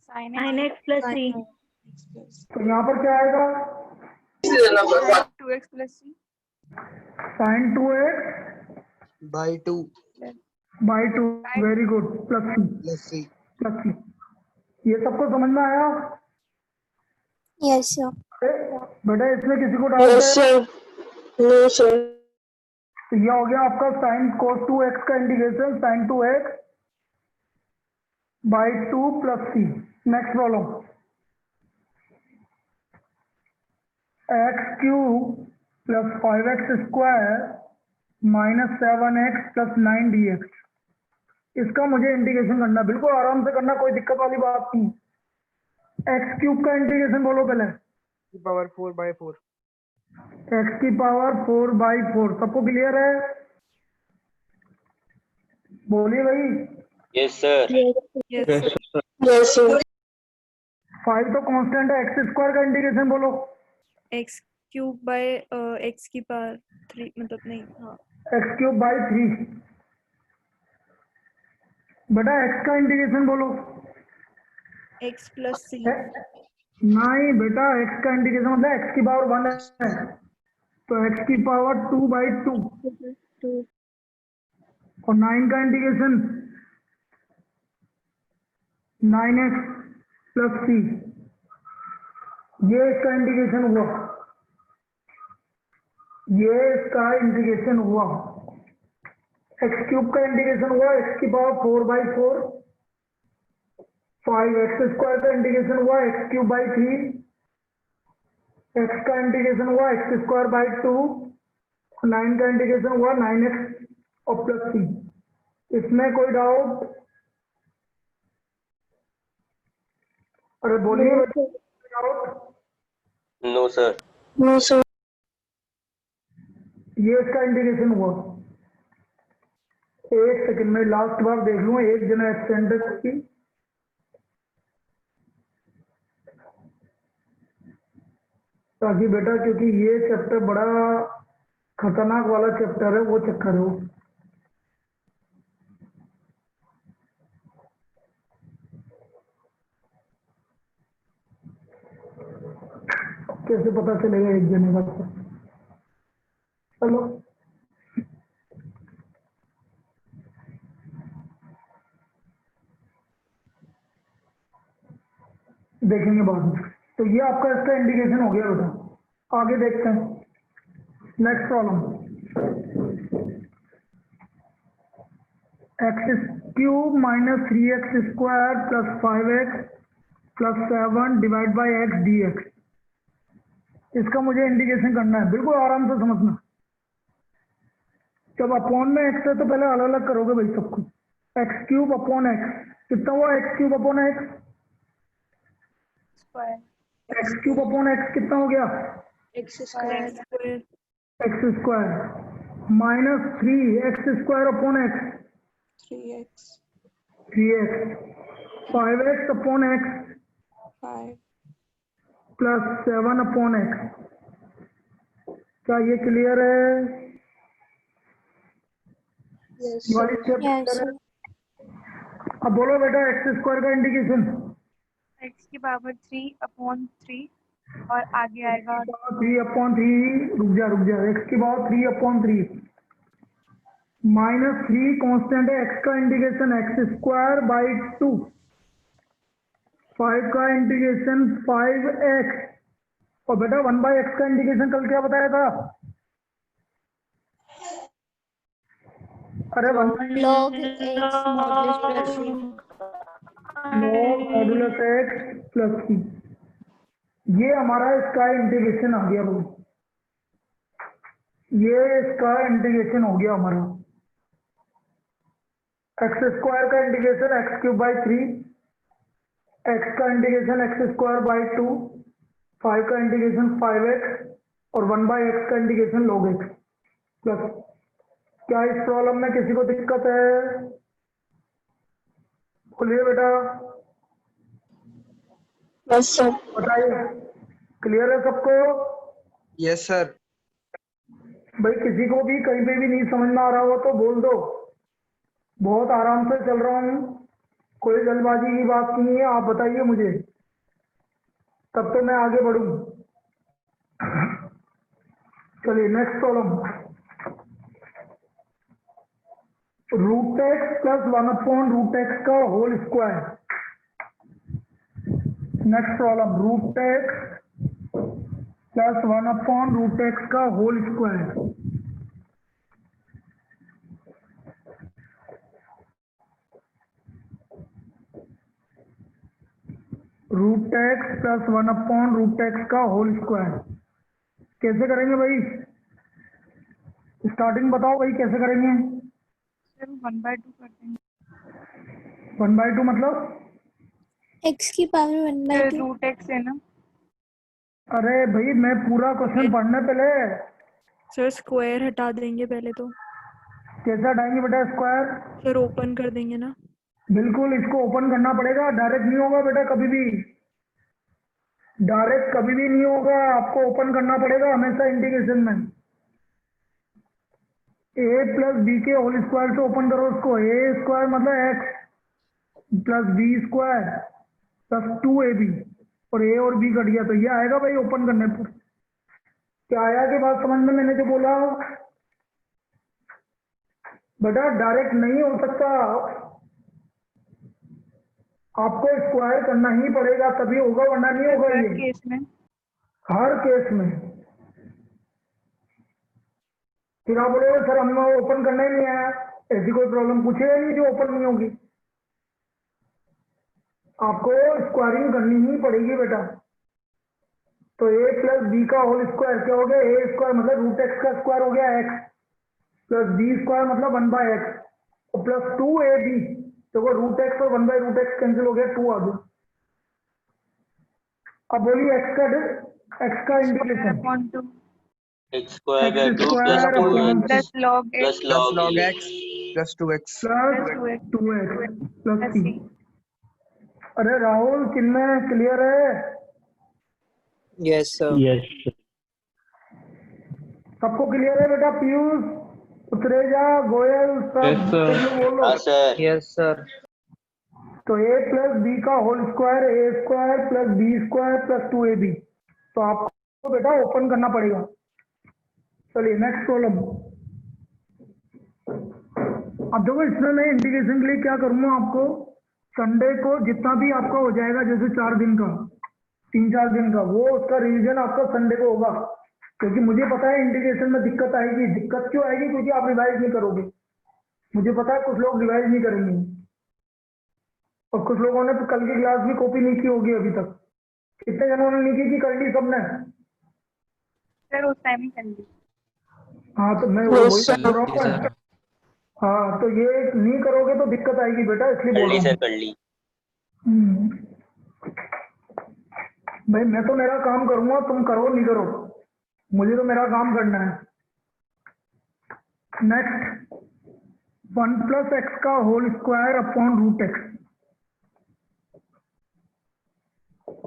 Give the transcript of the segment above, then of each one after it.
sin x plus c। तो यहाँ पर क्या आएगा? sin 2x plus c sin 2x by 2 by 2, very good, plus plus c। सी। ये सबको समझ में आया? Yes sir. बेटा इसमें किसी को डाउट है? No sir. तो ये हो गया आपका sin cos 2x का integration, sin 2x by 2 plus c। Next problem, x cube plus 5x square minus 7x plus 9 dx। इसका मुझे इंटीग्रेशन करना, बिल्कुल आराम से करना, कोई दिक्कत वाली बात नहीं। x क्यूब का इंटीग्रेशन बोलो पहले। Power 4 by 4। x की पावर 4/4। सबको क्लियर है? बोलिए भाई। Yes sir. Yes sir. 5 तो कांस्टेंट है, x स्क्वायर का इंटीग्रेशन बोलो। x क्यूब बाय x की पावर 3 मतलब नहीं, हाँ x क्यूब बाई 3। बेटा x का इंटीग्रेशन बोलो। x प्लस c नहीं बेटा, x का इंटीग्रेशन मतलब x की पावर 1 है, तो x की पावर 2/2। और 9 का इंटीग्रेशन 9x प्लस c। ये इसका इंटीग्रेशन हुआ, ये इसका इंटीग्रेशन हुआ। x क्यूब का इंटीग्रेशन हुआ x की पावर 4/4। 5x स्क्वायर का इंटीग्रेशन हुआ x क्यूब बाई 3। x का इंटीग्रेशन हुआ x स्क्वायर बाई 2। 9 का इंटीग्रेशन हुआ 9x और प्लस c। इसमें कोई डाउट? अरे बोलिए doubt. No sir. No sir. ये इसका इंटीग्रेशन हुआ। एक सेकंड में लास्ट बार देख लूँ, एक जना एक्सटेंडेड की। ताकि बेटा, क्योंकि ये चैप्टर बड़ा खतरनाक वाला चैप्टर है, वो चेक करो। कैसे पता चलेगा एक जने का? चलो देखेंगे बाद में। तो ये आपका इसका इंडिकेशन हो गया बेटा। आगे देखते हैं next problem. x cube minus 3x square plus 5x plus 7 divide by x dx। इसका मुझे इंडिकेशन करना है, बिल्कुल आराम से समझना। जब अपॉन में x है तो पहले अलग अलग करोगे भाई सबको। x क्यूब अपॉन x कितना हुआ? x cube upon x square x cube upon x कितना हो गया? x square. x square minus 3x square upon x 3x 3x 5x upon x 5 plus 7 upon x। क्या ये क्लियर है? Yes वाली step clear है? अब बोलो बेटा x स्क्वायर का इंडिकेशन। x की पावर 3/3 और आगे आएगा 3/3। रुक जा, x की पावर 3/3 माइनस 3 कॉन्स्टेंट है, x का इंटीग्रेशन x स्क्वायर बाई 2। 5 का इंटीग्रेशन 5x। और बेटा 1/x का इंटीग्रेशन कल क्या बताया था? अरे log x modulus plus c। Modulus x plus c। ये हमारा इसका इंटीग्रेशन आ गया भाई, ये इसका इंटीग्रेशन हो गया हमारा। एक्स स्क्वायर का integration x cube by 3, x का इंटीग्रेशन एक्स स्क्वायर बाई 2, 5 का इंटीग्रेशन 5x और 1/x का इंटीग्रेशन log x प्लस। क्या इस प्रॉब्लम में किसी को दिक्कत है? बोलिए बेटा। Yes sir. बताइए, क्लियर है सबको? Yes sir. भाई किसी को भी कहीं पे भी नहीं समझ में आ रहा हो तो बोल दो, बहुत आराम से चल रहा हूँ। कोई जल्दबाजी की बात नहीं है, आप बताइए मुझे, तब तो मैं आगे बढ़ूं। चलिए next problem, root x plus 1/√x का whole square. Next problem, root x plus 1/√x का whole square. Root x plus 1/√x का होल स्क्वायर कैसे करेंगे भाई? स्टार्टिंग बताओ भाई, कैसे करेंगे? सर 1/2 कर देंगे। 1/2 मतलब? x की पावर 1/2। रूट एक्स है ना। अरे भाई मैं पूरा क्वेश्चन पढ़ने पहले। सर स्क्वायर हटा देंगे पहले तो, कैसे हटाएंगे बेटा स्क्वायर? फिर ओपन कर देंगे ना। बिल्कुल, इसको ओपन करना पड़ेगा, डायरेक्ट नहीं होगा बेटा, कभी भी डायरेक्ट कभी भी नहीं होगा, आपको ओपन करना पड़ेगा हमेशा इंटीग्रेशन में। a प्लस बी के होल स्क्वायर से ओपन करो उसको। ए स्क्वायर मतलब x plus B square plus 2ab, और a और b कट गया तो ये आएगा भाई ओपन करने पर। क्या आया कि बात समझ में मैंने जो बोला? बेटा डायरेक्ट नहीं हो सकता, आपको स्क्वायर करना ही पड़ेगा, तभी होगा, वरना नहीं होगा हर ये। केस में। हर केस में। फिर आप बोलोगे सर हमें ओपन करना ही नहीं आया, ऐसी कोई प्रॉब्लम पूछेगा नहीं जो ओपन नहीं होगी। आपको स्क्वायरिंग करनी ही पड़ेगी बेटा। तो a प्लस बी का होल स्क्वायर क्या हो गया? ए स्क्वायर मतलब रूट एक्स का स्क्वायर हो गया x, प्लस बी स्क्वायर मतलब 1/x, और प्लस 2ab। देखो रूट एक्स और 1/√x कैंसिल हो गया, 2 आ गया। अब बोलिए x का integration. Upon 2 x square by x 2 plus square 2 upon plus log plus x plus log log a x plus 2x plus 2x 2x plus plus 3। c। अरे राहुल, किनमें clear है? yes sir सबको क्लियर है बेटा? पीयूष, उत्तरेजा, गोयल, सब बोलो। हाँ सर yes sir तो a प्लस बी का होल स्क्वायर, ए square plus B square plus 2ab, तो आपको बेटा ओपन करना पड़ेगा। चलिए नेक्स्ट प्रॉब्लम। अब देखो इसमें मैं इंटीग्रेशन के लिए क्या करूंगा, आपको संडे को जितना भी आपका हो जाएगा, जैसे 4 दिन का, 3-4 दिन का, वो उसका रिवीजन आपका संडे को होगा, क्योंकि मुझे पता है इंटीग्रेशन में दिक्कत आएगी। दिक्कत क्यों आएगी? क्योंकि आप रिवाइज नहीं करोगे। मुझे पता है कुछ लोग रिवाइज नहीं करेंगे, और कुछ लोगों ने तो कल की क्लास भी कॉपी नहीं की होगी अभी तक। कितने जनों ने नहीं की? कि कर ली सबने? सर उस टाइम ही कर ली। हाँ तो मैं वही बोल रहा हूँ। हाँ तो ये नहीं करोगे तो दिक्कत आएगी बेटा, इसलिए कर बोल ली रहा सर हूँ। कर ली भाई मैं तो मेरा काम करूंगा, तुम करो नहीं करो, मुझे तो मेरा काम करना है। नेक्स्ट, 1 प्लस एक्स का whole square upon root x.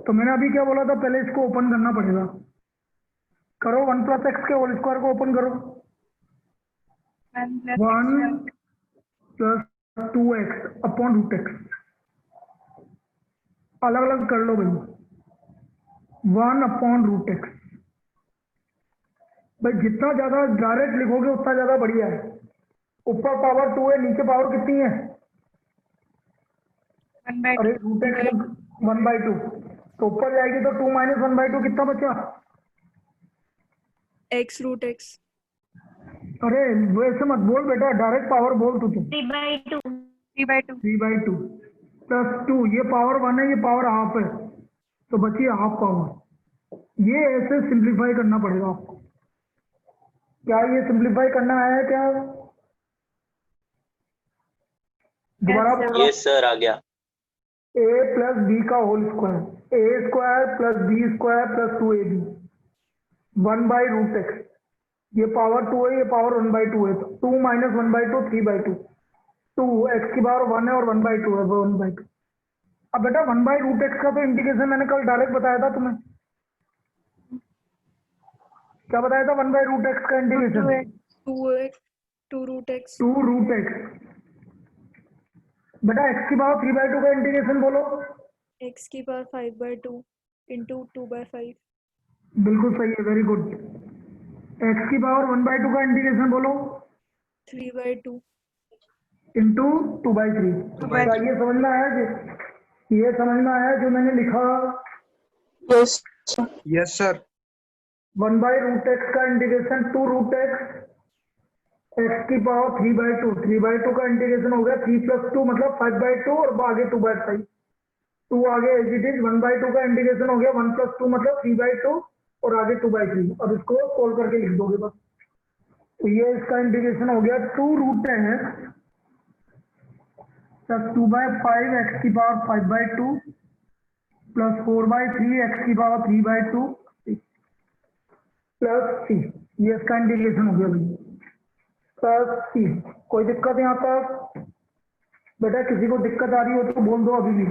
तो मैंने अभी क्या बोला था, पहले इसको ओपन करना पड़ेगा। करो 1 प्लस एक्स के होल स्क्वायर को ओपन करो। 1 plus 1 plus 2x upon root x, अलग अलग कर लो भाई। 1 अपॉन रूट एक्स, भाई जितना ज्यादा डायरेक्ट लिखोगे उतना ज्यादा बढ़िया है। ऊपर पावर 2 है, नीचे पावर कितनी है? 1/2 अरे रूट एक्स 1/2, तो ऊपर जाएगी तो 2 माइनस 1/2 कितना बचा? x root x। अरे वैसे मत बोल बेटा, डायरेक्ट पावर बोल तू। 3/2 3/2 प्लस 2, ये पावर 1 है, ये पावर हाफ है, तो बची हाफ पावर। ये ऐसे सिंप्लीफाई करना पड़ेगा आपको। क्या ये सिंप्लीफाई करना है क्या? दोबारा बोल रहा हूँ। यस सर आ गया a प्लस बी का होल स्क्वायर, ए square plus B square plus 2ab 1/√x। ये पावर 2 है, ये पावर 1/2 है, तो 2 माइनस 1/2 3/2। 2 x की पावर 1 है और 1/2 है, 1/2। अब बेटा 1/√x का तो इंटीग्रेशन मैंने कल डायरेक्ट बताया था तुम्हें। क्या बताया था 1/√x का इंटीग्रेशन? 2 root x। 2√x। बेटा x की पावर 3/2 का इंटीग्रेशन बोलो। x की पावर 5/2 इंटू 2/5 बिल्कुल सही है, वेरी गुड। x की पावर 1/2 का इंटीग्रेशन बोलो। 3/2 इंटू 2/3। क्या ये समझ में आया ये समझ में आया जो मैंने लिखा? Yes, sir. 1/√x का इंटीग्रेशन 2√x, x की पावर 3/2। 3/2 का इंटीग्रेशन हो गया 3 + 2 मतलब 5/2 और आगे 2/5। 2 आगे एज इट इज। 1/2 का इंटीग्रेशन हो गया 1 + 2 मतलब 3/2 और आगे 2/3। अब इसको सोल्व करके लिख दोगे बस। तो ये इसका इंटीग्रेशन हो गया 2√x प्लस 2/5 x की पावर 5/2 प्लस 4/3 x की पावर 3/2 प्लस c। ये इसका इंटीग्रेशन हो गया भाई, प्लस c। कोई दिक्कत यहाँ तक? बेटा किसी को दिक्कत आ रही हो तो बोल दो अभी भी।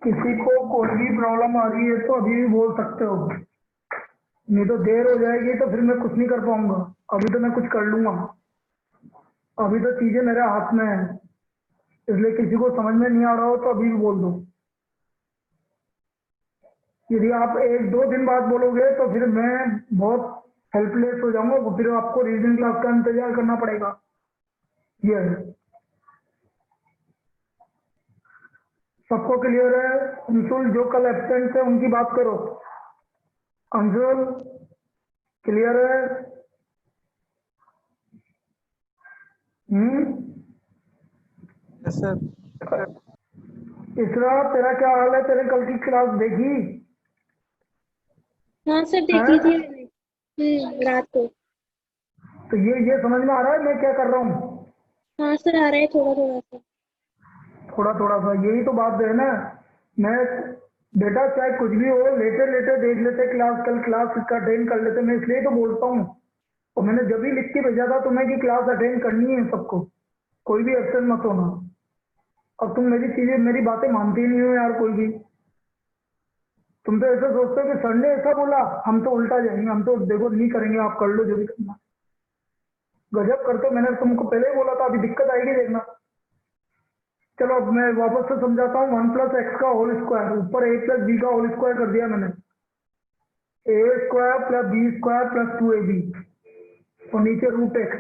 किसी को कोई भी प्रॉब्लम आ रही है तो अभी भी बोल सकते हो, नहीं तो देर हो जाएगी तो फिर मैं कुछ नहीं कर पाऊंगा। अभी तो मैं कुछ कर लूंगा, अभी तो चीजें मेरे हाथ में है। इसलिए किसी को समझ में नहीं आ रहा हो तो अभी भी बोल दो। यदि आप 1-2 दिन बाद बोलोगे तो फिर मैं बहुत हेल्पलेस हो जाऊंगा, फिर आपको रीजनिंग क्लास का इंतजार करना पड़ेगा। ये है। सबको क्लियर है? अंशुल जो कल एब्सेंट थे उनकी बात करो। अंशुल क्लियर है? Yes, sir. इसरा तेरा क्या हाल है? तेरे कल की क्लास देखी? हाँ सर, देखी थी मैंने रात को। तो ये समझ में आ रहा है मैं क्या कर रहा हूँ? हाँ सर, आ रहा है थोड़ा थोड़ा सा। थोड़ा थोड़ा सा, यही तो बात है ना। मैं बेटा चाहे कुछ भी हो, लेटे लेटे देख लेते क्लास, कल क्लास इसका अटेंड कर लेते। मैं इसलिए तो बोलता हूँ, और मैंने जब भी लिख के भेजा था तुम्हें कि क्लास अटेंड करनी है सबको, कोई भी एब्सेंट मत होना। अब तुम मेरी बातें मानती नहीं हो यार कोई भी। तुम तो ऐसा सोचते हो कि सर ने ऐसा बोला, हम तो उल्टा जाएंगे, हम तो देखो नहीं करेंगे, आप कर लो जो भी करना। गजब करते हो, मैंने तुमको पहले ही बोला था अभी दिक्कत आएगी देखना। चलो अब मैं वापस से समझाता हूँ। 1 + x का होल स्क्वायर, ऊपर a + b का होल स्क्वायर कर दिया मैंने। a² + b² + 2ab और नीचे √x।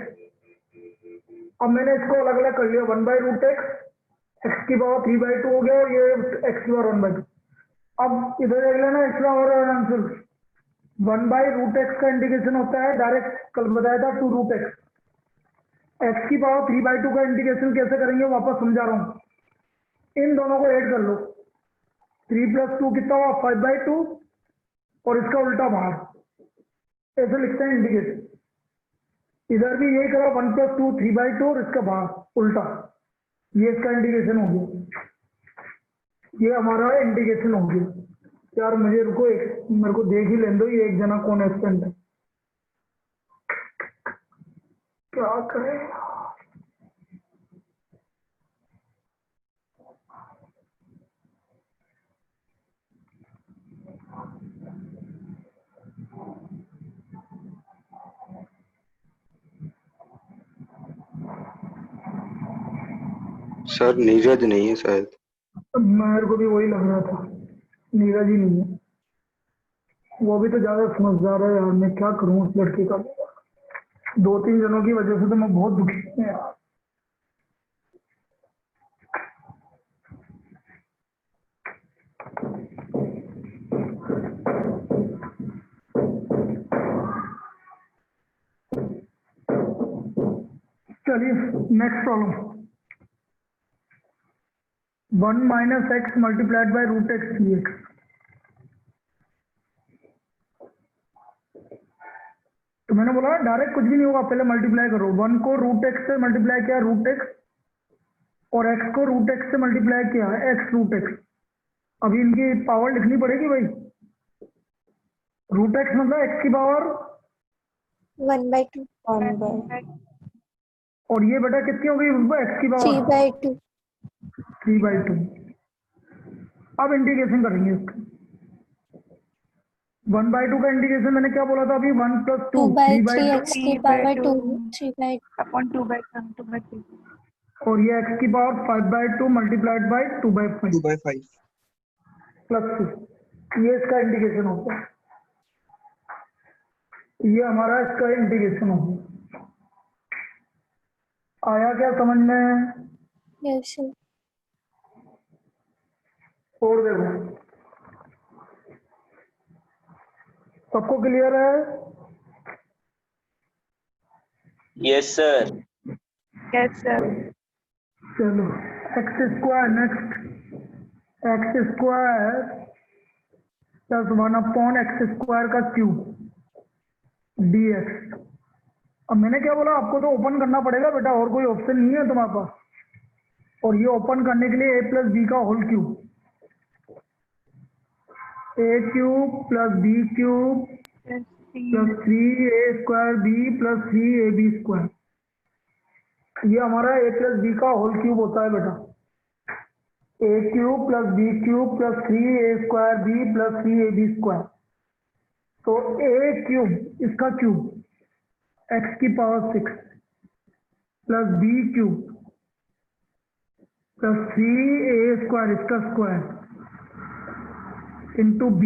अब मैंने इसको अलग अलग कर लिया। 1/√x, x की पावर 3/2 हो गया और ये x की पावर 1/2। अब इधर देख लेना एक्स्ट्रा और आंसर। 1/√x का इंटीग्रेशन होता है डायरेक्ट, कल बताया था 2√x। x की पावर 3/2 का इंटीग्रेशन कैसे करेंगे वापस समझा रहा हूँ। इन दोनों को ऐड कर लो। 3 + 2 कितना हुआ? 5/2 और इसका उल्टा बाहर, ऐसे लिखते हैं इंटीग्रेशन। इधर भी यही करा, 1 + 2 3/2 और इसका बाहर उल्टा। ये इसका इंटीग्रेशन हो गया, ये हमारा इंटीग्रेशन हो गया। यार मुझे रुको, मेरे को देख ही लेने दो ये एक जना कौन एब्सेंट है, क्या करें। सर नीरज नहीं है शायद। मेरे को भी वही लग रहा था, नीरज ही नहीं है। वो भी तो ज्यादा समझदार है यार, मैं क्या करूं उस लड़के का। 2-3 जनों की वजह से तो मैं बहुत दुखी हूं यार। चलिए next problem. 1 - x × √x dx। तो मैंने बोला डायरेक्ट कुछ भी नहीं होगा, पहले मल्टीप्लाई करो। 1 को √x से मल्टीप्लाई किया √x, और x को √x से मल्टीप्लाई किया x√x। अभी इनकी पावर लिखनी पड़ेगी भाई। √x मतलब x की पावर, 1/2 और ये बेटा कितनी हो गई x की पावर 3/2। 3/2। अब इंटीग्रेशन करेंगे इसका। 1/2 का इंटीग्रेशन मैंने क्या बोला था अभी? 1 + 2 2/3 3/2 x की पावर 2 3/2 upon 2/3. और ये x की पावर 5/2 मल्टीप्लाइड बाई 2/5 2/5 प्लस 6, ये इसका इंटीग्रेशन होता है। ये हमारा इसका इंटीग्रेशन होगा। आया क्या समझ में? Yes, sir. और देखो, सबको क्लियर है? Yes, sir. Yes, sir. चलो, x square next, x square plus 1/x² का क्यूब dx। अब मैंने क्या बोला, आपको तो ओपन करना पड़ेगा बेटा, और कोई ऑप्शन नहीं है तुम्हारे पास। और ये ओपन करने के लिए a प्लस बी का whole cube, a cube plus b cube Yes, plus 3a² b plus 3ab², ये हमारा a प्लस बी का होल क्यूब होता है बेटा। a cube plus b cube plus 3a² b plus 3ab²। तो a cube इसका cube x की power 6 plus b cube plus 3a² इसका square into b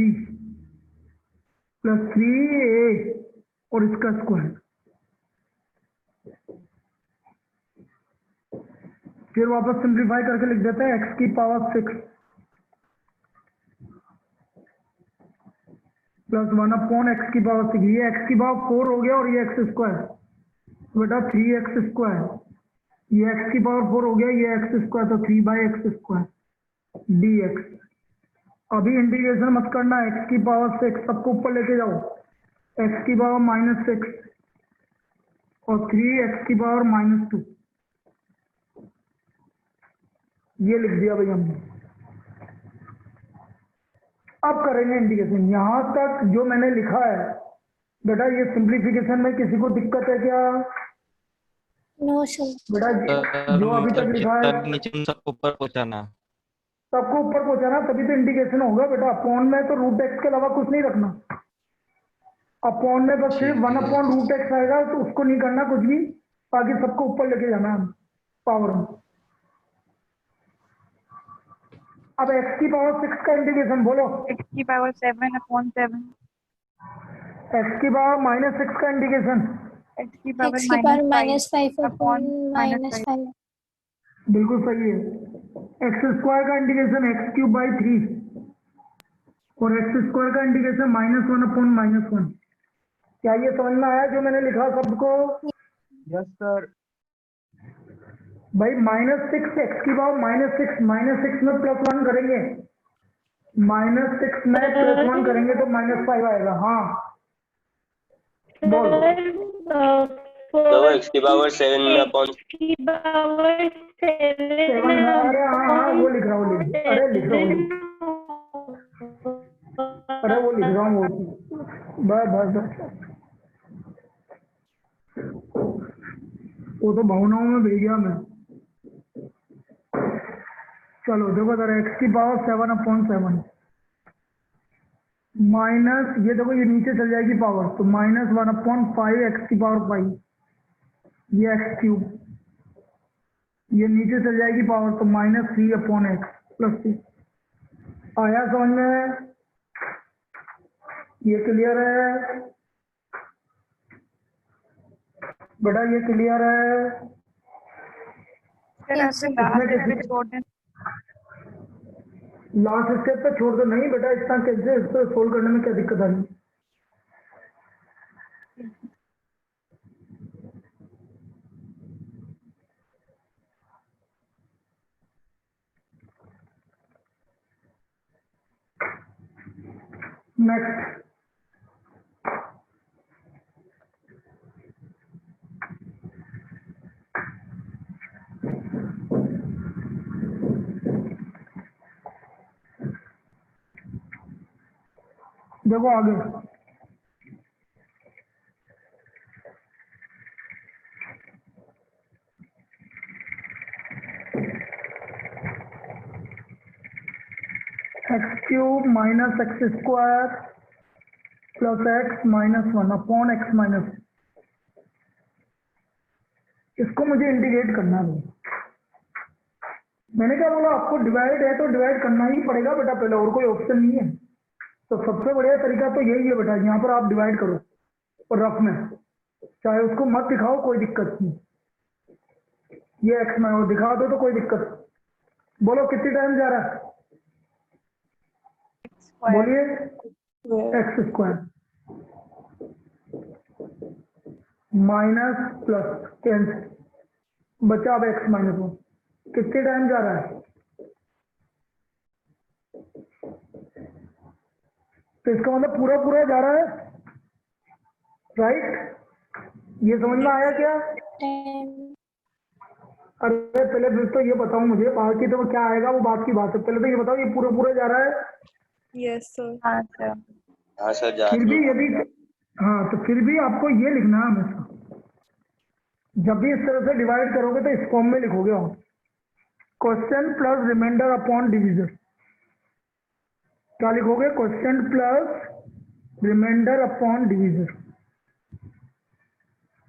plus 3a और इसका स्क्वायर। फिर वापस सिंप्लीफाई करके लिख देते हैं x की पावर 6 प्लस 1/x की पावर 6, ये x की पावर 4 हो गया और ये x², बेटा 3x², ये x की पावर 4 हो गया, ये x², तो 3/x² dx। अभी इंटीग्रेशन मत करना, x की पावर 6 सबको ऊपर लेके जाओ, x की पावर -6 और 3x की पावर -2, ये लिख दिया भाई हमने। अब करेंगे इंटीग्रेशन। यहां तक जो मैंने लिखा है बेटा, ये सिंप्लीफिकेशन में किसी को दिक्कत है क्या? No, sir. बेटा जो अभी तक लिखा है नीचे सबको ऊपर पहुंचाना। सबको ऊपर पहुंचाना, तभी तो इंटीग्रेशन होगा बेटा। अपॉन में तो √x के अलावा कुछ नहीं रखना, अपॉन में बस सिर्फ 1/√x आएगा, तो उसको नहीं करना कुछ भी, बाकी सबको ऊपर लेके जाना है पावर में। अब x की पावर 6 का इंटीग्रेशन बोलो, x की पावर 7/7, x की पावर -6 का इंटीग्रेशन, x की पावर X की पावर -5 upon -5. बिल्कुल सही है। x² का इंटीग्रेशन x³/3 और x² का इंटीग्रेशन -1/-1। क्या ये समझ में आया जो मैंने लिखा सबको? Yes sir. भाई -6, x की पावर -6 में +1 करेंगे, -6 में +1 करेंगे तो -5 आएगा। हाँ बोल। तो x की पावर 7/7। 7 है, अरे हाँ वो लिख रहा हूँ, अरे लिख रहा हूँ, अरे वो लिख रहा हूँ, बस वो तो भावनाओं में भेज गया मैं। चलो देखो जरा, x की पावर 7/7 माइनस, ये देखो ये नीचे चल जाएगी पावर, तो -1/5 x की पावर 5, ये x³, ये नीचे चल जाएगी पावर, तो -3/x प्लस 6। आया समझ में? ये क्लियर है बेटा? ये क्लियर है? सर Yes, आपसे sir. लास्ट स्टेप छोड़ दें। लास्ट स्टेप पे छोड़ दो। नहीं बेटा, इतना कैसे, इसको सोल्व करने में क्या दिक्कत आ रही? नेक्स्ट, देखो आगे, x³ - x² plus x -1/x-, इसको मुझे इंटीग्रेट करना है। मैंने क्या बोला आपको, डिवाइड है तो डिवाइड करना ही पड़ेगा बेटा पहले, और कोई ऑप्शन नहीं है। तो सबसे बढ़िया तरीका तो यही है बेटा, यहाँ पर आप डिवाइड करो और रफ में, चाहे उसको मत दिखाओ कोई दिक्कत नहीं, ये एक्स में और दिखा दो तो कोई दिक्कत। बोलो कितनी टाइम जा रहा है, बोलिए। X square minus plus cancel, बचा अब एक्स माइनस 1, कितने टाइम जा रहा है, तो इसका मतलब पूरा पूरा जा रहा है, राइट। ये समझ में आया क्या? अरे पहले दोस्तों ये बताओ मुझे, बाकी तो क्या आएगा वो बात की बात है, पहले तो ये बताओ ये पूरा पूरा जा रहा है। Yes, sir. हाँ सर। हाँ सर जा फिर रही भी है। यदि, हाँ तो फिर भी आपको ये लिखना है हमेशा, जब भी इस तरह से डिवाइड करोगे तो इस फॉर्म में लिखोगे आप, question plus remainder upon division. क्या लिखोगे? Question plus remainder upon division.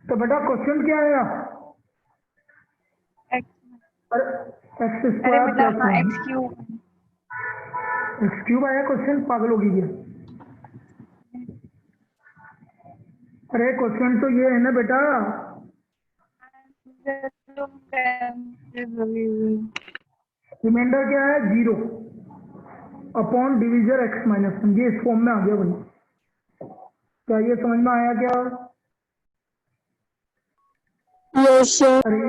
तो बेटा क्वेश्चन क्या आएगा? एक्स एक्स अरे स्क्वायर बेटा प्लस हाँ one, x cube. X cube आया क्वेश्चन, पागल होगी क्या? अरे क्वेश्चन तो ये है ना बेटा, रिमाइंडर क्या है? 0 अपॉन डिवीजर एक्स माइनस 1, ये इस फॉर्म में आ गया भाई। क्या ये समझ में आया क्या? Yes sir. अरे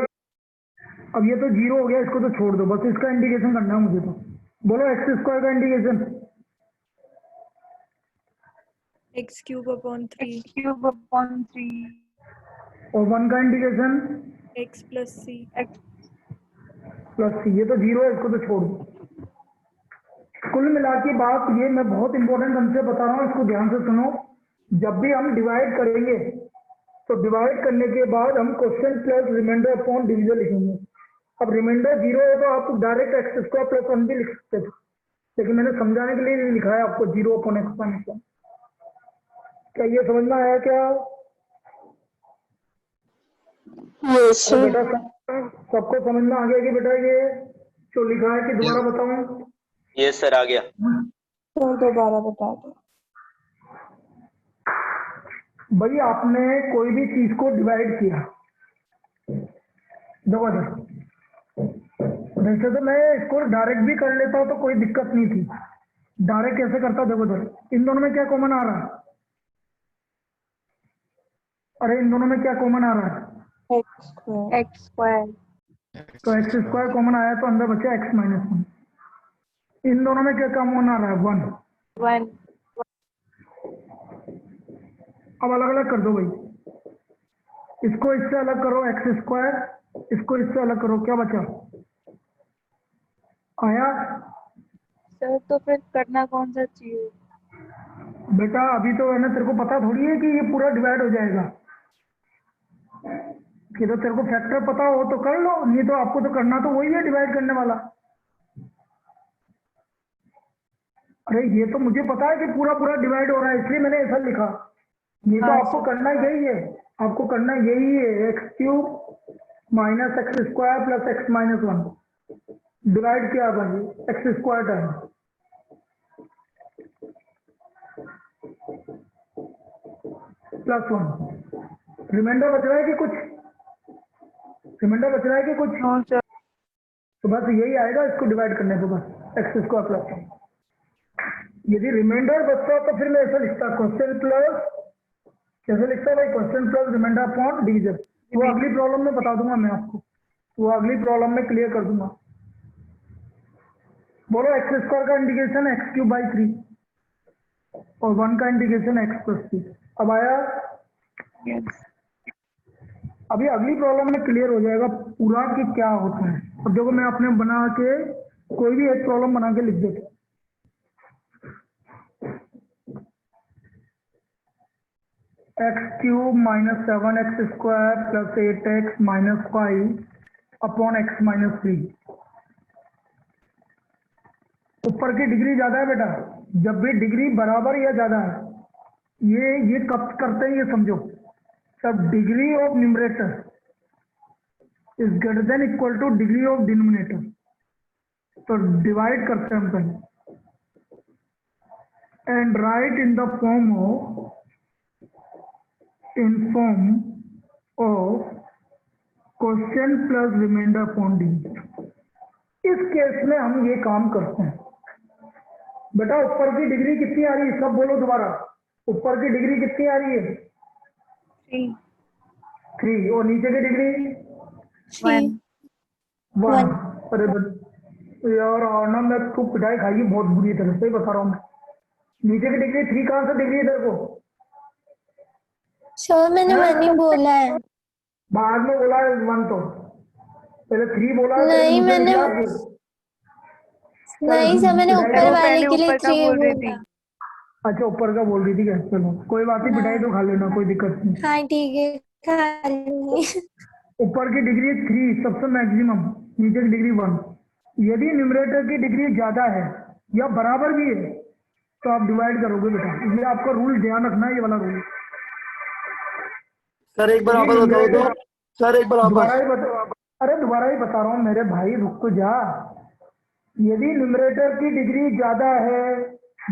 अब ये तो 0 हो गया, इसको तो छोड़ दो, बस इसका इंडिकेशन करना है मुझे। तो बोलो एक्स स्क्वायर का indication. X cube upon 3. X cube upon 3 और 1 का indication X plus C. X plus C, ये तो 0 है, इसको तो छोड़ दो। कुल मिला के बात ये मैं बहुत इंपॉर्टेंट ढंग से बता रहा हूँ, इसको ध्यान से सुनो। जब भी हम डिवाइड करेंगे तो डिवाइड करने के बाद हम question plus remainder upon division लिखेंगे। अब रिमाइंडर 0 है तो आप डायरेक्ट एक्स स्क्वायर प्लस 1 भी लिख सकते थे, लेकिन मैंने समझाने के लिए नहीं लिखा है आपको 0 अपॉन एक्स माइनस 1। क्या ये समझ में आया क्या? यस अरे सर। बेटा सबको समझ में आ गया कि बेटा ये जो लिखा है कि दोबारा बताऊं? ये सर आ गया। सर दोबारा बता दो। भाई आपने कोई भी चीज को डिवाइड किया, देखो वैसे तो मैं इसको डायरेक्ट भी कर लेता तो कोई दिक्कत नहीं थी, डायरेक्ट कैसे करता? देखो इन दोनों में क्या कॉमन आ रहा है? अरे इन दोनों में क्या कॉमन आ रहा है? X square. तो एक्स स्क्वायर कॉमन आया तो अंदर बचा एक्स माइनस 1। इन दोनों में क्या कॉमन आ रहा है? 1। 1 अब अलग अलग कर दो भाई, इसको इससे अलग करो एक्स स्क्वायर, इसको इससे अलग करो, क्या बचा? आया? सर तो फिर करना कौन सा चाहिए? बेटा अभी तो है ना, तेरे को पता थोड़ी है कि ये पूरा डिवाइड हो जाएगा, कि तो तेरे को फैक्टर पता हो तो कर लो, नहीं तो आपको तो करना तो वही है डिवाइड करने वाला। अरे ये तो मुझे पता है कि पूरा पूरा डिवाइड हो रहा है, इसलिए मैंने ऐसा लिखा। ये तो आपको करना यही है, आपको करना यही है, x cube minus x square plus x minus 1 divide किया भाई x square time plus 1। Remainder बच रहा है कि कुछ? रिमाइंडर बच रहा है कि कुछ? No sir. तो बस यही आएगा इसको डिवाइड करने पे, बस एक्स स्क्वायर प्लस 1। यदि रिमाइंडर बचता तो फिर मैं ऐसा लिखता, क्वेश्चन प्लस, कैसे लिखता भाई? Question plus remainder upon division. वो अगली प्रॉब्लम में बता दूंगा मैं आपको, वो अगली प्रॉब्लम में क्लियर कर दूंगा। बोलो एक्स स्क्वायर का इंडिकेशन एक्स क्यूब बाई 3 और 1 का इंडिकेशन एक्स प्लस 3। अब आया? यस। अभी अगली प्रॉब्लम में क्लियर हो जाएगा पूरा कि क्या होता है। अब देखो मैं अपने बना के कोई भी एक प्रॉब्लम बना के लिख देता हूं। X cube minus 7x square plus 8x minus 5 upon x minus 3। ऊपर की डिग्री ज्यादा है बेटा, जब भी डिग्री बराबर या ज्यादा है, ये कब करते हैं ये समझो, सब degree of numerator is greater than equal to degree of denominator. तो डिवाइड करते हैं हम पहले, and write in the form of question plus remainder upon D. इस केस में हम ये काम करते हैं। बेटा ऊपर की डिग्री कितनी आ रही है, सब बोलो दोबारा, ऊपर की डिग्री कितनी आ रही है? 3 3, और नीचे की डिग्री 1 1। अरे यार आना, मैं तू पिटाई खाई बहुत बुरी तरह से, बता रहा हूँ मैं। नीचे की डिग्री 3 कहाँ से डिग्री है तेरे को? सर मैंने 1 ही बोला है। बाद में बोला है 1, तो पहले 3 बोला है, तेरे नहीं मुंह से मैंने निकला फिर। नहीं सर मैंने पिटाई ऊपर तो- वाले पहले के लिए ऊपर का 3 बोल रही थी। बोला। अच्छा ऊपर का बोल रही थी क्या? चलो कोई बात नहीं, पिटाई तो खा लेना, कोई दिक्कत नहीं। हाँ ठीक है, खा लूंगी। ऊपर की डिग्री 3 सबसे मैक्सिमम, नीचे की डिग्री 1। यदि न्यूमरेटर की डिग्री ज्यादा है या बराबर भी है तो आप डिवाइड करोगे बेटा, ये आपका रूल ध्यान रखना है, ये वाला रूल। सर एक बार वापस बताओ तो, सर एक बार दोबारा वापस। ही बता, अरे दोबारा ही बता रहा हूँ मेरे भाई, रुक तो जा। यदि न्यूमरेटर की डिग्री ज्यादा है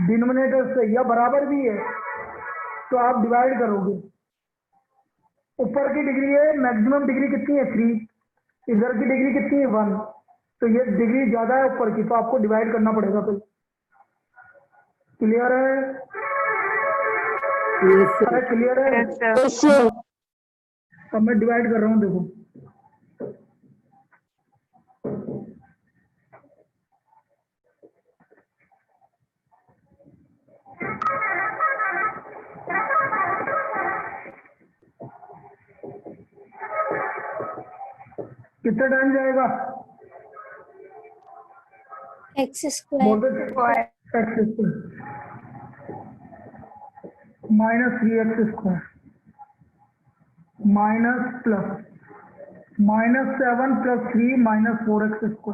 डिनोमिनेटर से या बराबर भी है तो आप डिवाइड करोगे। ऊपर की डिग्री है, मैक्सिमम डिग्री कितनी है 3, इधर की डिग्री कितनी है 1, तो ये डिग्री ज्यादा है ऊपर की, तो आपको डिवाइड करना पड़ेगा। फिर क्लियर है? अरे क्लियर है? Yes, sir. अब मैं डिवाइड कर रहा हूँ, देखो। कितना टाइम जाएगा? X square x square minus 3x² minus plus -7 + 3 -4x²।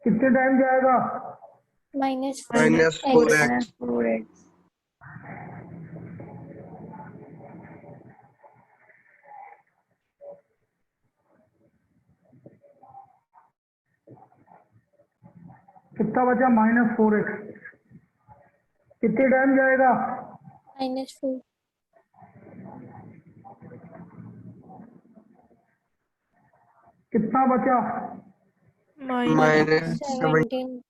कितने टाइम जाएगा? -4x। -4x कितना बचा? -4x। कितने टाइम जाएगा? -4 कितना बचा? -17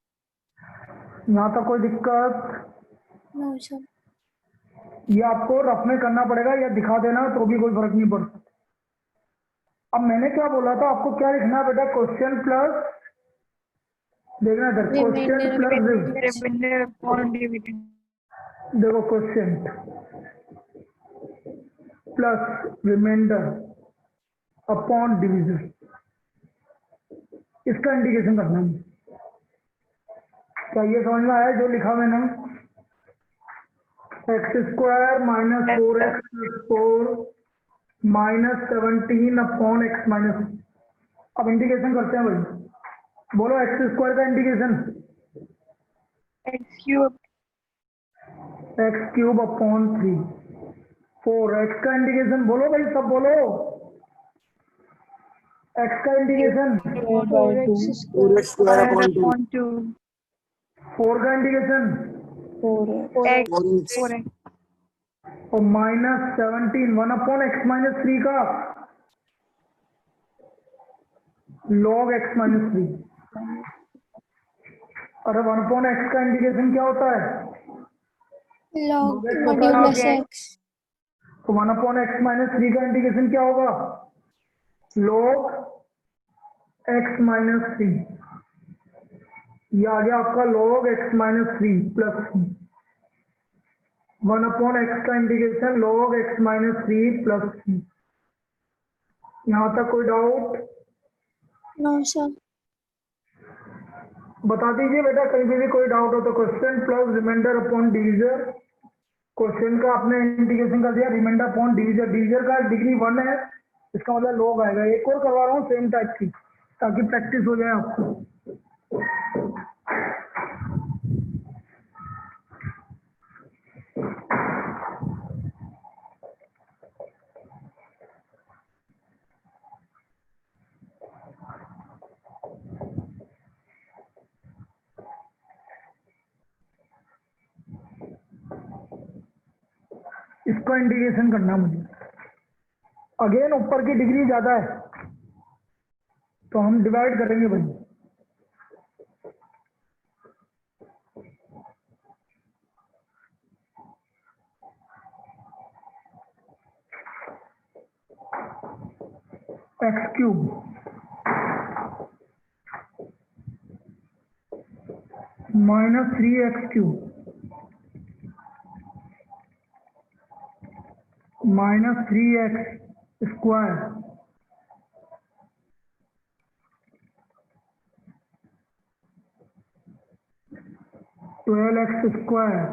यहाँ तक कोई दिक्कत? No sir. ये आपको रफ में करना पड़ेगा या दिखा देना तो भी कोई फर्क नहीं पड़ता। अब मैंने क्या बोला था आपको, क्या लिखना है बेटा? क्वेश्चन प्लस, देखना इधर, question plus, remainder upon dividend. देखो question plus remainder upon division, इसका इंडिकेशन करना है। क्या ये समझ में आया जो लिखा मैंने? x² -4x + 4 -17 upon x minus. अब इंडिकेशन करते हैं भाई, बोलो x² का इंडिकेशन। x³ upon 3। 4x का इंडिकेशन बोलो भाई, सब बोलो। x का इंडिकेशन 4x² 4 का इंडिकेशन 4x और -17 1/(x-3) का log x - 3। अरे 1/x का इंडिकेशन क्या होता है? log x होता है। Modulus x। तो 1/x - 3 का इंडिकेशन क्या होगा? log x - 3। ये आ गया आपका log x - 3 प्लस 1/x का इंडिकेशन log x - 3 प्लस 3। यहाँ तक कोई डाउट? No sir. बता दीजिए बेटा, कहीं भी कोई डाउट हो तो। Question plus remainder upon divisor, question का आपने इंडिकेशन कर दिया, रिमाइंडर अपॉन डिवीजर, डिवीजर का डिग्री 1 है, इसका मतलब log आएगा। एक और करवा रहा हूँ सेम टाइप की, ताकि प्रैक्टिस हो जाए आपको। इसका इंटीग्रेशन करना मुझे। अगेन ऊपर की डिग्री ज्यादा है तो हम डिवाइड करेंगे भाई। X cube minus 3x cube minus 3x square twelve x square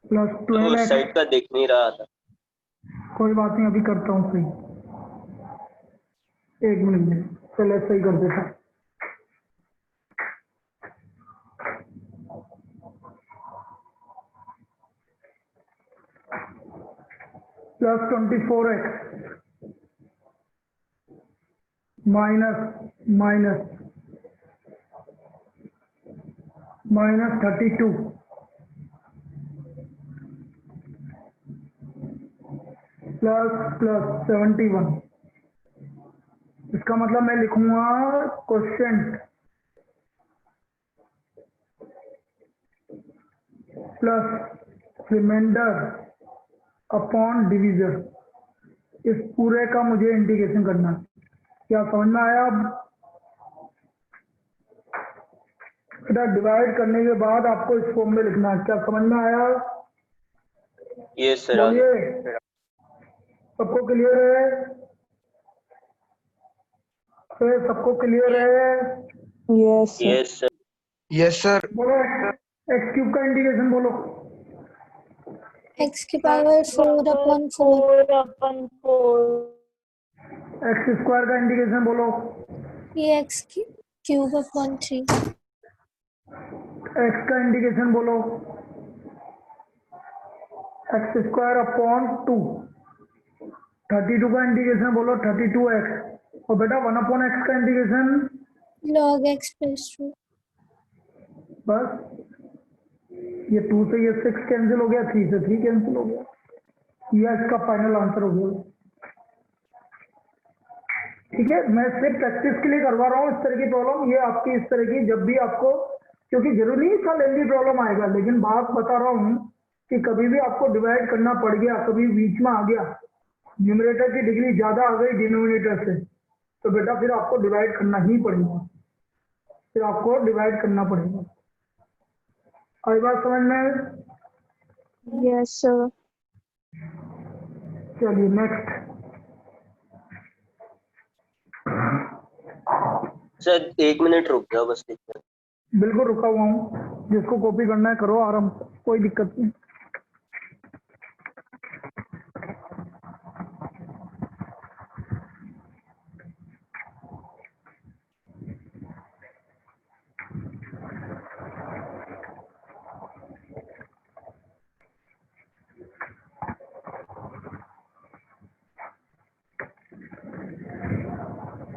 plus तो उस 12x। साइड का दिख नहीं रहा था। कोई बात नहीं, अभी करता हूँ सही। एक मिनट में चलो सही कर देता। Plus 24x minus 32 plus 71। इसका मतलब मैं लिखूंगा quotient plus remainder upon divisor. इस पूरे का मुझे इंटीग्रेशन करना है। क्या समझ में आया? अब बेटा डिवाइड करने के बाद आपको इस फॉर्म में लिखना है। क्या समझ में आया? Yes sir. बोलिए, सबको क्लियर है? सबको क्लियर है? Yes sir. Yes sir. Yes sir. बोलो एक्स क्यूब का इंटीग्रेशन बोलो। x की पावर 4/4 एक्स स्क्वायर का इंटीग्रेशन बोलो। 3x cube upon 3। एक्स का इंटीग्रेशन बोलो। X square upon 2। 32 का इंटीग्रेशन बोलो 32x। और बेटा 1/x का इंटीग्रेशन log x plus 2। बस ये 2 से ये 6 कैंसिल हो गया, 3 से 3 कैंसिल हो गया। यह इसका फाइनल आंसर हो गया। ठीक है, मैं सिर्फ प्रैक्टिस के लिए करवा रहा हूँ इस तरह की प्रॉब्लम। ये आपकी इस तरह की जब भी आपको, क्योंकि जरूरी नहीं इसका लेंदी प्रॉब्लम आएगा, लेकिन बात बता रहा हूँ कि कभी भी आपको डिवाइड करना पड़ गया, कभी बीच में आ गया, न्यूमरेटर की डिग्री ज्यादा आ गई डिनोमिनेटर से, तो बेटा फिर आपको डिवाइड करना ही पड़ेगा। फिर आपको डिवाइड करना पड़ेगा। आई बात समझ में? Yes sir. चलिए नेक्स्ट। सर 1 मिनट रुक जाओ बस। बिल्कुल रुका हुआ हूँ, जिसको कॉपी करना है करो आराम से, कोई दिक्कत नहीं।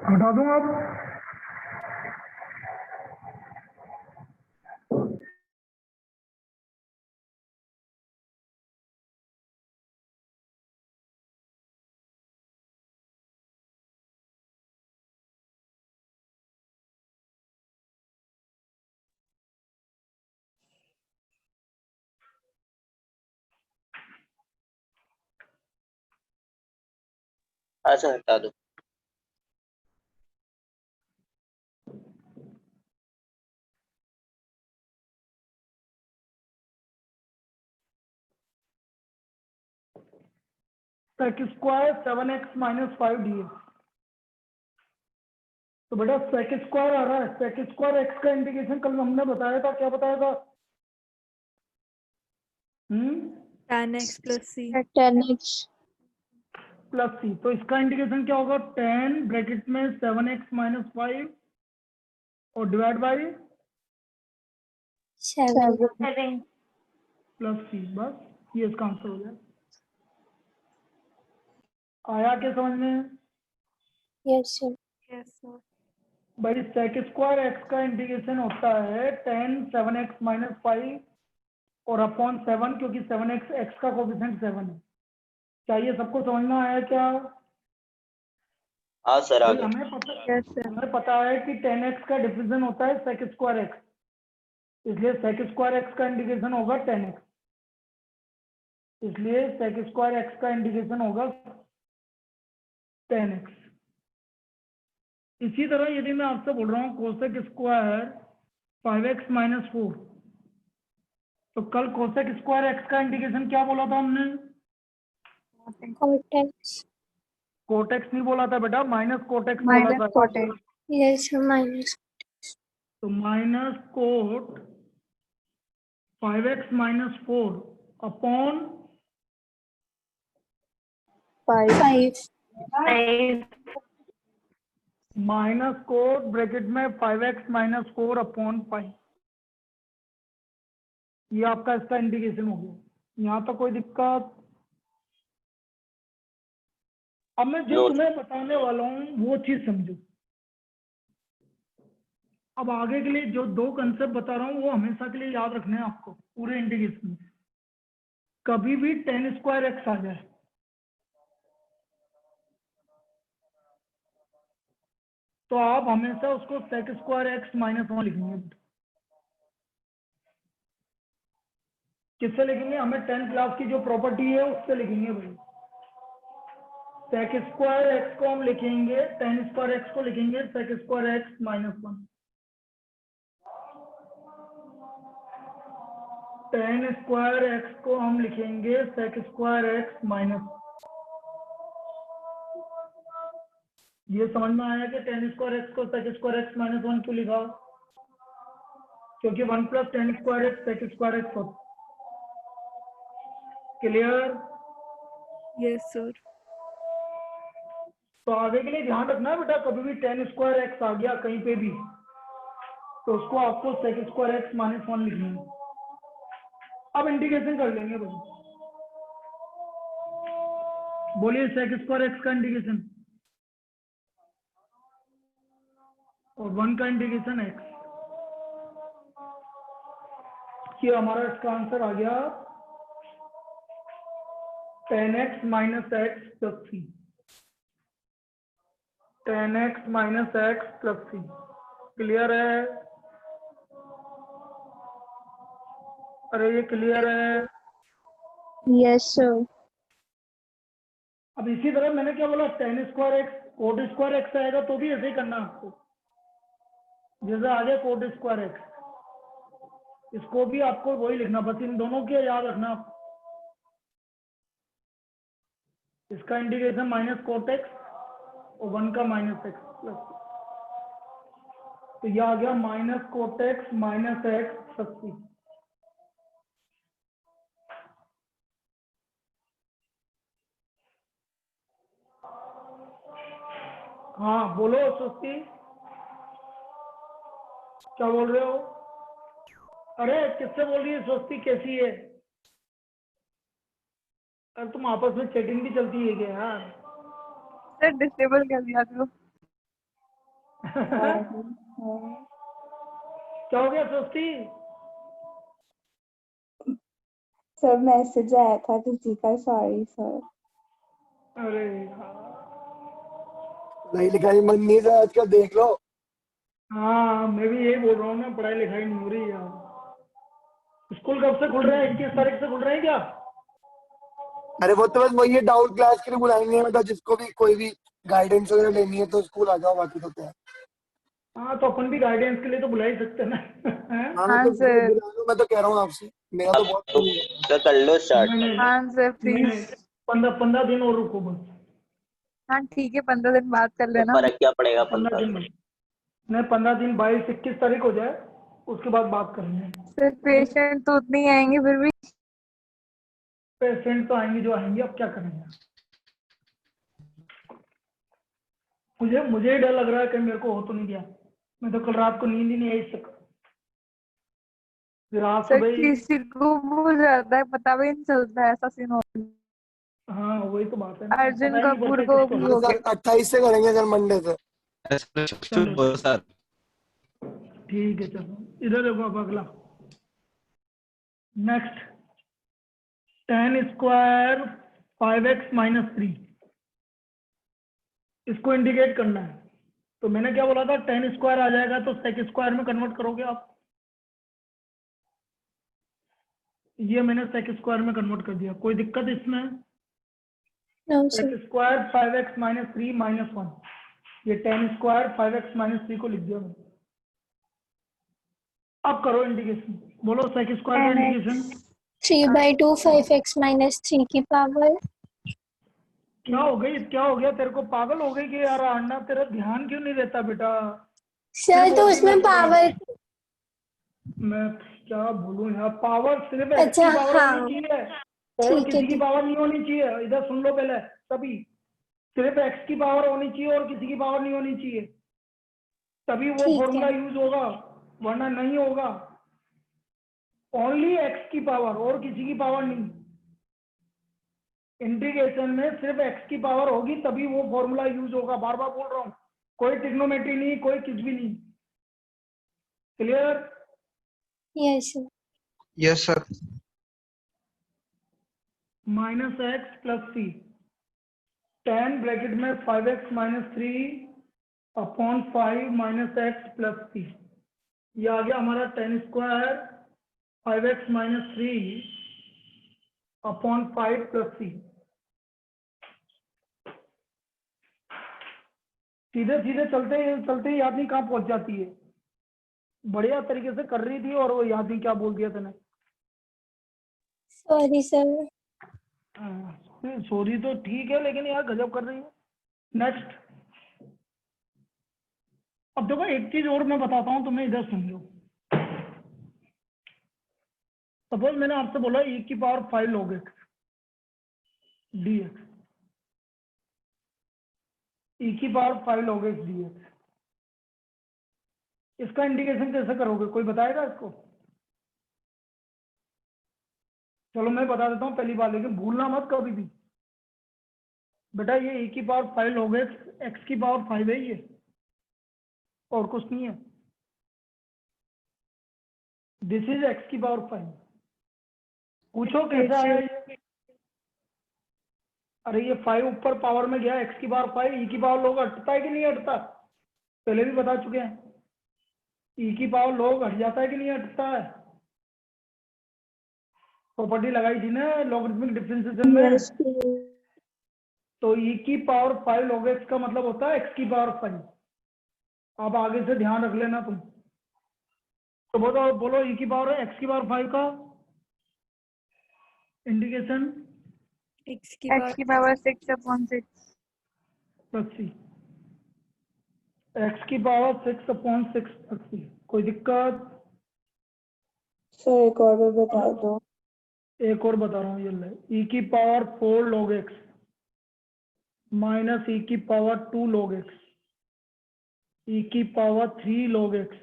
हटा दूं आप? हाँ सर हटा दो। सेक स्क्वायर 7x माइनस 5 तो बेटा सेक स्क्वायर आ रहा है। सेक स्क्वायर एक्स का इंटीग्रेशन कल हमने बताया था, क्या बताया था? 10x plus c 10x plus सी। तो इसका इंटीग्रेशन क्या होगा? 10 ब्रैकेट में 7x माइनस 5 और डिवाइड बाई 7। प्लस सी। बस ये इसका आंसर हो गया। आया क्या समझ में? Yes sir. yes sir भाई सेक स्क्वायर एक्स का इंटीग्रेशन होता है 10 7x माइनस 5 और अपॉन 7 क्योंकि 7x x का कोफिशिएंट 7 है। क्या ये सबको समझ में आया क्या? हाँ सर, भाई आगे। Yes, sir. हमें पता है कि 10x का डिफिजन होता है sec स्क्वायर x, इसलिए sec स्क्वायर x का इंडिकेशन होगा 10x, इसलिए sec स्क्वायर x का इंडिकेशन होगा 10x। इसी तरह यदि मैं आपसे बोल रहा हूँ कोसेक स्क्वायर 5x माइनस 4, तो कल कोसेक स्क्वायर x का इंडिकेशन क्या बोला था हमने? Cortex. कोटेक्स नहीं बोला था बेटा, माइनस कोटेक्स बोला माइनस था। कोटेक्स। Yes, sir. Minus. तो minus cot 5x minus 4 upon 5. Minus cot bracket में 5x माइनस 4 अपॉन 5। ये आपका इसका इंडिकेशन हो गया। यहाँ तक कोई दिक्कत? अब मैं जो No. तुम्हें बताने वाला हूँ वो चीज समझो। अब आगे के लिए जो दो कंसेप्ट बता रहा हूँ वो हमेशा के लिए याद रखने हैं आपको पूरे इंटीग्रेशन में। कभी भी 10 स्क्वायर एक्स आ जाए तो आप हमेशा उसको सेक स्क्वायर एक्स माइनस 1 लिखेंगे। किससे लिखेंगे? हमें 10 क्लास की जो प्रॉपर्टी है उससे लिखेंगे भाई। सेक स्क्वायर एक्स को हम लिखेंगे, 10 स्क्वायर एक्स को लिखेंगे sec square x minus 1। 10 square x को हम लिखेंगे सेक स्क्वायर एक्स माइनस। ये समझ में आया कि 10 स्क्वायर एक्स को सेक स्क्वायर एक्स माइनस 1 क्यों लिखा? क्योंकि 1 plus 10 square x sec square x होता। क्लियर? Yes, sir. तो आगे के लिए ध्यान रखना है बेटा, कभी भी 10 स्क्वायर एक्स आ गया कहीं पे भी तो उसको आपको सेक स्क्वायर एक्स माइनस 1 लिखना है। अब इंटीग्रेशन कर लेंगे भाई। बोलिए सेक स्क्वायर एक्स का इंटीग्रेशन और 1 का इंटीग्रेशन एक्स। ये हमारा इसका आंसर आ गया 10x minus X plus 3। 10x minus X plus 3। Clear है? अरे ये क्लियर है? Yes, sir. अब इसी तरह मैंने क्या बोला, 10 square x coat square x आएगा तो भी ऐसे ही करना है आपको। जैसे आ गया कोट स्क्वायर एक्स, इसको भी आपको वही लिखना, बस इन दोनों के याद रखना आप। इसका इंटीग्रेशन माइनस कोट एक्स और 1 का माइनस एक्स प्लस, तो यह आ गया minus cot x minus X plus 3। हाँ बोलो सुस्ती, क्या बोल रहे हो? अरे किससे बोल रही है सुस्ती? कैसी है? अरे तुम आपस में चैटिंग भी चलती है क्या यार? सर डिसेबल कर दिया करो। क्या हो गया सुस्ती? सर मैसेज आया था किसी का, सॉरी सर। अरे यार, नहीं लिखाई मन नहीं था आजकल, देख लो। हाँ मैं भी यही बोल रहा हूँ ना, पढ़ाई लिखाई नहीं हो रही यार। स्कूल कब से खुल रहे हैं? 21 तारीख से खुल रहे हैं क्या? अरे वो तो बस वही है, डाउट क्लास के लिए बुलाएंगे, मतलब जिसको भी कोई भी गाइडेंस वगैरह लेनी है तो स्कूल आ जाओ, बाकी तो क्या है। हाँ तो अपन भी गाइडेंस के लिए तो बुला ही सकते हैं ना। हैं? हाँ हाँ तो सर। बुला लो, मैं तो कह रहा हूँ आपसे, मेरा तो बहुत तो फ्री है। सर कर लो स्टार्ट। नहीं, हाँ सर नहीं, प्लीज। 15 दिन और रुको बस। हाँ ठीक है, 15 दिन बाद कर तो लेना। फर्क क्या पड़ेगा 15 दिन में नहीं, 15 दिन 22-21 तारीख हो जाए उसके बाद बात करेंगे। सर पेशेंट तो उतने ही आएंगे फिर भी। पेशेंट तो आएंगे जो आएंगे, अब क्या करेंगे। मुझे ही डर लग रहा है कि मेरे को हो तो नहीं गया। मैं तो कल रात को नींद ही नहीं आई सक। फिर आज सर सुबह ही, किसी को भूल जाता है, पता भी नहीं चलता है, ऐसा सीन हो। हाँ वही तो बात है ना, अर्जुन पता ही नहीं कपूर पड़ता को किसको भी है। हाँ हो सर, गया। 28 से करेंगे सर, मंडे से। चलो बोलो सर। ठीक है, चलो इधर देखो अब अगला। Next tan square 5x minus 3, इसको इंडिकेट करना है। तो मैंने क्या बोला था, tan स्क्वायर आ जाएगा तो sec स्क्वायर में कन्वर्ट करोगे आप। ये मैंने sec स्क्वायर में कन्वर्ट कर दिया, कोई दिक्कत इसमें? No, sir. sec square 5x minus 3 minus 1, ये tan स्क्वायर 5x माइनस 3 को लिख दिया मैंने। अब करो इंडिकेशन, बोलो sec स्क्वायर का इंडिकेशन 3/2 5x minus 3 की पावर। क्या हो गई, क्या हो गया तेरे को, पागल हो गई कि यार अन्ना, तेरा ध्यान क्यों नहीं रहता बेटा? सर तो उसमें पावर, मैं क्या बोलूं यार, पावर सिर्फ x अच्छा, की पावर हाँ, होनी चाहिए और ठीक है, किसी की ठीक। पावर नहीं होनी चाहिए। इधर सुन लो पहले सभी, सिर्फ x की पावर होनी चाहिए और किसी की पावर नहीं होनी चाहिए, तभी वो ठीक फॉर्मूला है। यूज होगा, वरना नहीं होगा। ओनली x की पावर और किसी की पावर नहीं। इंटीग्रेशन में सिर्फ x की पावर होगी तभी वो फॉर्मूला यूज होगा, बार बार बोल रहा हूँ, कोई ट्रिग्नोमेट्री नहीं, कोई कुछ भी नहीं। Clear? Yes sir. Yes, sir. Minus X plus C, tan bracket में 5x minus 3 upon 5 minus X plus C, ये आ गया हमारा tan square 5x minus 3 upon 5 plus C. सीधे सीधे चलते ही याद नहीं कहाँ पहुंच जाती है। बढ़िया तरीके से कर रही थी और वो याद नहीं क्या बोल दिया तूने। Sorry sir. सॉरी तो ठीक है, लेकिन यार गजब कर रही है। नेक्स्ट, अब देखो एक चीज और मैं बताता हूँ तुम्हें, इधर सुन लो। सपोज मैंने आपसे बोला e की power 5 log x dx, e की पावर 5 log x dx, इसका इंडिकेशन कैसे करोगे, कोई बताएगा इसको? चलो मैं बता देता हूँ पहली बार, लेकिन भूलना मत कभी भी बेटा, ये e की पावर 5 log x, x की पावर 5 है ये, और कुछ नहीं है। दिस इज x की पावर 5। पूछो कैसा आया ये? अरे ये 5 ऊपर पावर में गया, x की पावर 5, e की पावर log हटता है कि नहीं हटता? पहले भी बता चुके हैं, e की पावर log हट जाता है कि नहीं हटता है? प्रॉपर्टी लगाई थी ना लॉगरिथमिक डिफरेंशिएशन में। Yes sir. तो e की पावर 5 log x का मतलब होता है x की पावर 5। अब आगे से ध्यान रख लेना तुम। तो बोलो e की पावर x की पावर 5 का इंडिकेशन x की x की पावर 6 अपॉन 6। प्लस सी, x की पावर 6 अपॉन 6 प्लस सी। कोई दिक्कत? सर एक और बार बता दो। एक और बता रहा हूँ, ये ले, e की power 4 log x minus e की पावर 2 log x, e की power 3 log x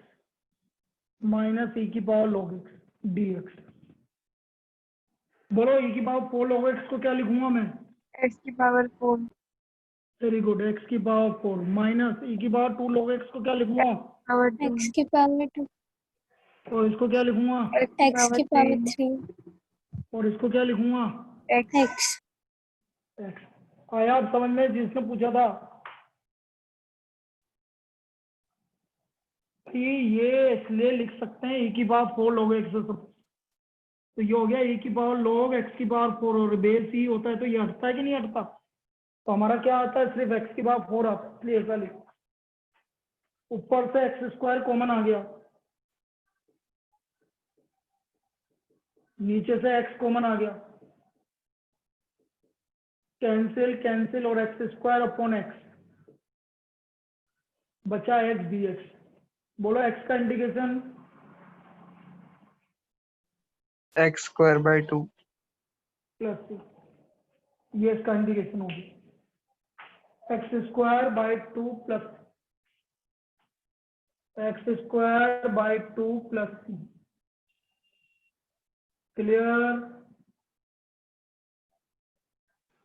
minus e की पावर log x dx। बोलो e की पावर 4 log x को क्या लिखूंगा मैं? x की पावर 4। वेरी गुड, x की पावर 4 माइनस e की पावर 2 log x को क्या लिखूंगा? पावर 2। x की पावर 2, और इसको क्या लिखूंगा? x की पावर 3, और इसको क्या लिखूंगा? x। x। x आया आप समझ में? जिसने पूछा था कि ये इसलिए लिख सकते हैं e की पावर 4 log x, तो ये हो गया e की पावर log x की पावर 4, और बेस ही होता है तो ये हटता है कि नहीं हटता? तो हमारा क्या आता है, सिर्फ x की पावर 4 आता है, इसलिए ऐसा लिख। ऊपर से एक्स स्क्वायर कॉमन आ गया, नीचे से x कॉमन आ गया, कैंसिल कैंसिल और एक्स स्क्वायर अपॉन एक्स, बचा x dx। बोलो x का indication X square by 2. Plus C, ये इसका इंडिकेशन होगी, X square by 2 plus X square by 2 plus C. Clear?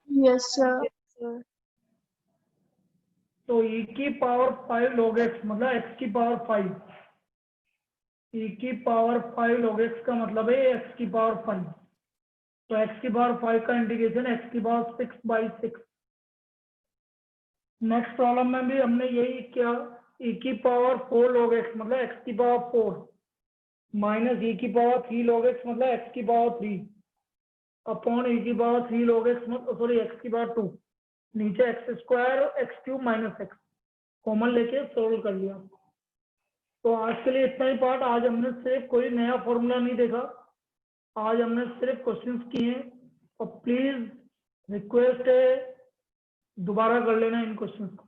Yes sir. तो e की पावर 5 log x मतलब x की पावर 5, e की पावर 5 log x का मतलब है x की पावर 5, तो x की पावर 5 का इंटीग्रेशन x की पावर 6/6। नेक्स्ट प्रॉब्लम में भी हमने यही किया, e की पावर 4 log x मतलब x की पावर 4 माइनस e की पावर 3 log x मतलब x की पावर 3 अपॉन e की पावर 3 log x मतलब सॉरी x की पावर 2, नीचे x स्क्वायर और x cube minus x common लेके सोल्व कर लिया। तो आज के लिए इतना ही पार्ट। आज हमने सिर्फ कोई नया फॉर्मूला नहीं देखा, आज हमने सिर्फ क्वेश्चंस किए, और प्लीज रिक्वेस्ट है दोबारा कर लेना इन क्वेश्चंस को,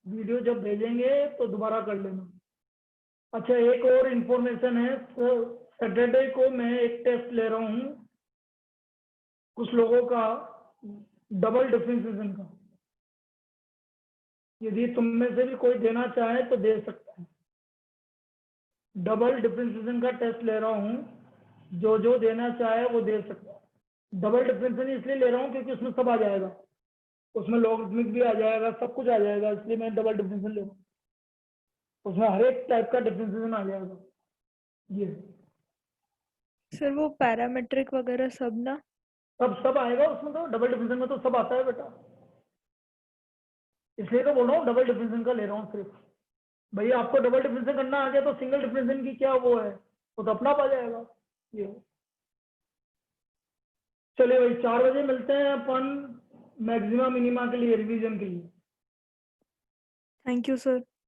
वीडियो जब भेजेंगे तो दोबारा कर लेना। अच्छा, एक और इन्फॉर्मेशन है, सैटरडे को मैं एक टेस्ट ले रहा हूँ कुछ लोगों का, डबल डिफरेंशिएशन का। यदि तुम में से भी कोई देना चाहे तो दे सकता है। डबल डिफरेंशिएशन का टेस्ट ले रहा हूँ, जो देना चाहे वो दे सकता है। डबल डिफरेंशिएशन इसलिए ले रहा हूँ क्योंकि उसमें सब आ जाएगा, उसमें लॉगरिथमिक भी आ जाएगा, सब कुछ आ जाएगा, इसलिए मैं डबल डिफरेंशिएशन ले रहा हूँ। उसमें हर एक टाइप का डिफरेंशिएशन आ जाएगा। ये सर वो पैरामेट्रिक वगैरह सब ना? सब आएगा उसमें, तो डबल डिफरेंशिएशन में तो सब आता है बेटा, इसलिए तो बोल रहा हूँ डबल डिफरेंशिएशन का ले रहा हूँ सिर्फ। भैया आपको डबल डिफरेंशिएशन करना आ गया तो सिंगल डिफरेंशिएशन की क्या वो है, वो तो अपना आ जाएगा। ये चलिए भाई, 4 बजे मिलते हैं अपन मैक्सिमा मिनिमा के लिए, रिवीजन के लिए। Thank you sir.